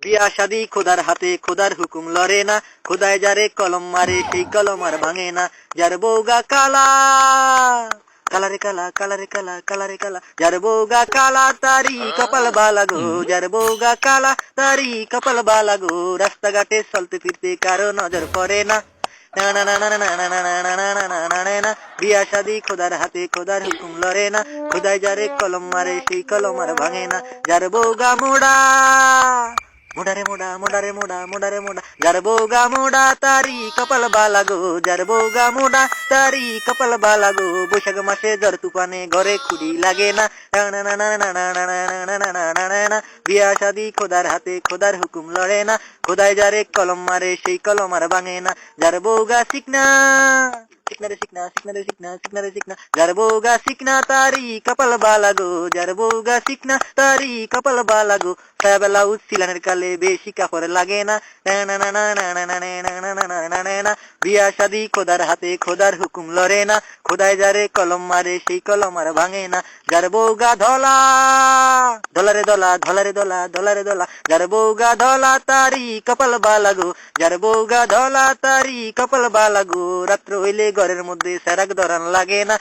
বিয়া শাদি খোদার হাতে, খোদার হুকুম লড়ে না, খোদায় যারে কলম মারে সেই কলম আর ভাঙে না। যার বউগা কালা, কালারে কালা, কালারে কালা, কালারে কালা, যার বউগা কালা তারি কপাল বালা গো, যার বউগা কালা তারি কপাল বালা গো। রাস্তাঘাটে চলতে ফিরতে কারো নজর পড়ে না। বিয়া শাদি খোদার হাতে, খোদার হুকুম লড়ে না, খোদায় যারে কলম মারে সেই কলম আর ভাঙে না। যার বউগা মোড়া, মোড়ারে মোড়া, মোড়ারে মোড়া, মোড়ারে মোড়া, যার বউগা মোড়া তারি কপাল বালা গো, যার বউগা মোড়া তারি কপাল বালা গো। বৈশাখ মাসে জ্বর তুফানে ঘরে খুঁড়ি লাগে না। বিয়া শাদি খোদার হাতে, খোদার হুকুম লড়ে না, খোদায় যারে কলম মারে সেই কলম আর ভাঙে না। যার বউগা শিখনা, শিখনা রে শিখনা, শিখনা রে শিখনা, শিখনা রে শিখনা, যার বউগা শিখনা তারি কপাল বালা গো, যার বউগা শিখনা তারি কপাল বালা গো। সায়াবেলা উচ্ছিলানের কালে বেশি কাপড় লাগে না। বিয়া শাদি খোদার হাতে, খোদার হুকুম লড়ে না, খোদায় যারে কলম মারে সেই কলম আর ভাঙে না। যার বউগা ধলা, ধলারে দলা, ধলারে দলা, ধলারে দলা, যার বউগা ধলা তারি কপাল বালা গো, যার বউগা ধলা তারি কপাল বালা গো। রাত্র হইলে ঘরের মধ্যে সেরাক ধরান লাগে না।